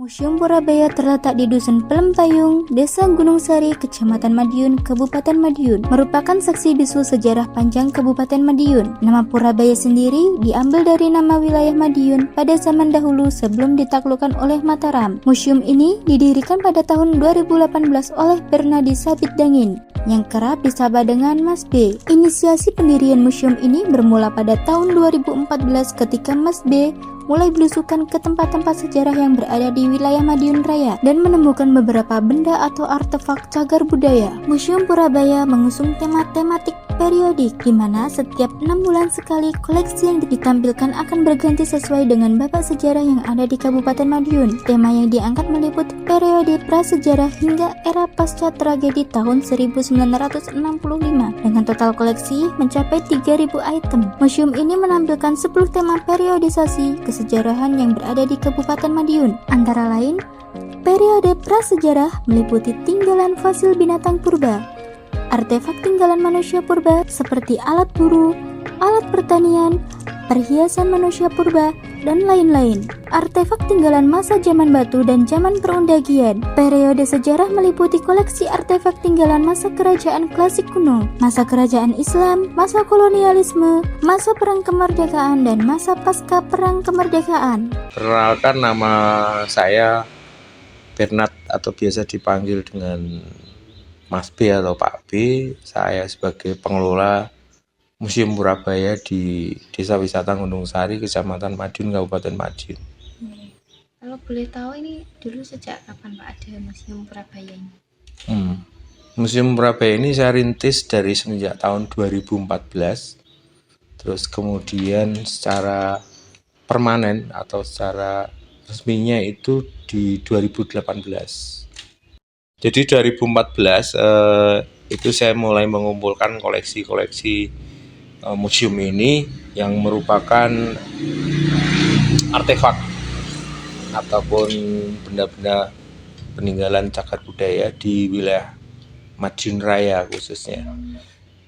Museum Purabaya terletak di Dusun Pelempayung, Desa Gunung Sari, Kecamatan Madiun, Kabupaten Madiun, merupakan saksi bisu sejarah panjang Kabupaten Madiun. Nama Purabaya sendiri diambil dari nama wilayah Madiun pada zaman dahulu sebelum ditaklukkan oleh Mataram. Museum ini didirikan pada tahun 2018 oleh Bernadi Sabit Dangin, yang kerap disapa dengan Mas B. Inisiasi pendirian museum ini bermula pada tahun 2014 ketika Mas B mulai belusukan ke tempat-tempat sejarah yang berada di wilayah Madiun Raya dan menemukan beberapa benda atau artefak cagar budaya. Museum Purabaya mengusung tema-tematik periodik, di mana setiap 6 bulan sekali koleksi yang ditampilkan akan berganti sesuai dengan bapak sejarah yang ada di Kabupaten Madiun. Tema yang diangkat meliputi periode prasejarah hingga era pasca tragedi tahun 1965 dengan total koleksi mencapai 3.000 item. Museum ini menampilkan 10 tema periodisasi kesejarahan yang berada di Kabupaten Madiun. Antara lain, periode prasejarah meliputi tinggalan fosil binatang purba, artefak tinggalan manusia purba seperti alat buru, alat pertanian, perhiasan manusia purba, dan lain-lain. Artefak tinggalan masa zaman batu dan zaman perundagian. Periode sejarah meliputi koleksi artefak tinggalan masa kerajaan klasik kuno, masa kerajaan Islam, masa kolonialisme, masa perang kemerdekaan, dan masa pasca perang kemerdekaan. Perkenalkan, nama saya Bernat atau biasa dipanggil dengan Mas B atau Pak B. Saya sebagai pengelola Museum Purabaya di Desa Wisata Gunung Sari, Kecamatan Madiun, Kabupaten Madiun. Kalau boleh tahu ini dulu sejak kapan Pak ada Museum Purabaya ini? Museum Purabaya ini saya rintis dari semenjak tahun 2014. Terus kemudian secara permanen atau secara resminya itu di 2018. Jadi 2014 itu saya mulai mengumpulkan koleksi-koleksi museum ini yang merupakan artefak ataupun benda-benda peninggalan cagar budaya di wilayah Madiun Raya khususnya.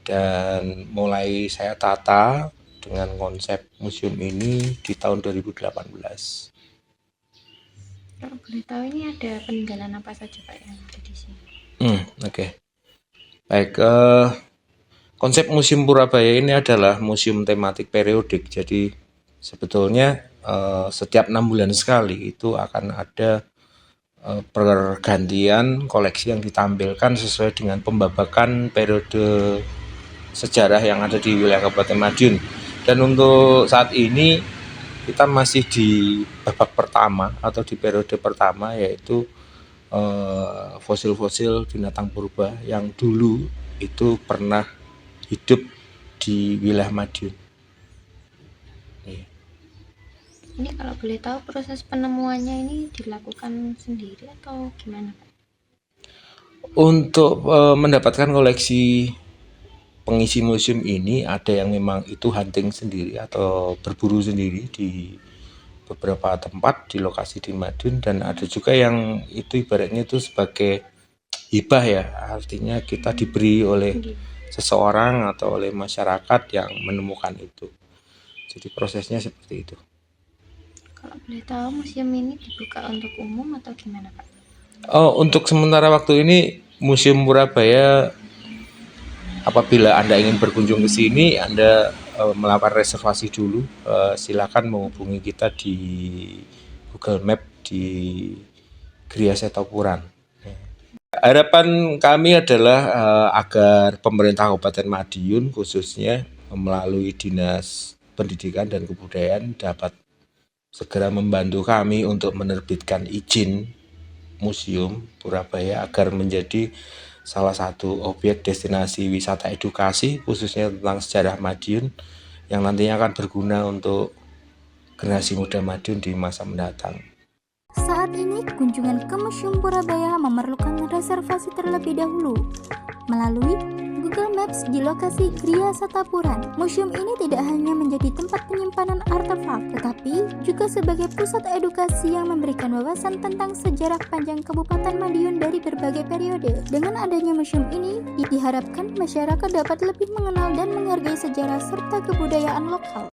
Dan mulai saya tata dengan konsep museum ini di tahun 2018. Kalau boleh tahu ini ada peninggalan apa saja Pak yang ada di sini? Oke. Baik, konsep Museum Purabaya ini adalah museum tematik periodik. Jadi sebetulnya setiap 6 bulan sekali itu akan ada pergantian koleksi yang ditampilkan sesuai dengan pembabakan periode sejarah yang ada di wilayah Kabupaten Madiun. Dan untuk saat ini kita masih di babak pertama atau di periode pertama, yaitu fosil-fosil binatang purba yang dulu itu pernah hidup di wilayah Madiun. Ini kalau boleh tahu proses penemuannya ini dilakukan sendiri atau gimana Pak? Untuk mendapatkan koleksi pengisi museum ini, ada yang memang itu hunting sendiri atau berburu sendiri di beberapa tempat di lokasi di Madiun, dan ada juga yang itu ibaratnya itu sebagai hibah ya, artinya kita diberi oleh seseorang atau oleh masyarakat yang menemukan itu. Jadi prosesnya seperti itu. Kalau boleh tahu museum ini dibuka untuk umum atau gimana Pak? Untuk sementara waktu ini Museum Purabaya, apabila Anda ingin berkunjung ke sini, Anda melakukan reservasi dulu. Silakan menghubungi kita di Google Map di Gria Setopuran. Harapan kami adalah agar pemerintah Kabupaten Madiun khususnya melalui Dinas Pendidikan dan Kebudayaan dapat segera membantu kami untuk menerbitkan izin Museum Purabaya agar menjadi salah satu objek destinasi wisata edukasi khususnya tentang sejarah Madiun yang nantinya akan berguna untuk generasi muda Madiun di masa mendatang. Saat ini kunjungan ke Museum Purabaya memerlukan reservasi terlebih dahulu melalui Google Maps di lokasi Gria Satapuran. Museum ini tidak hanya menjadi tempat penyimpanan artefak, tetapi juga sebagai pusat edukasi yang memberikan wawasan tentang sejarah panjang Kabupaten Madiun dari berbagai periode. Dengan adanya museum ini, diharapkan masyarakat dapat lebih mengenal dan menghargai sejarah serta kebudayaan lokal.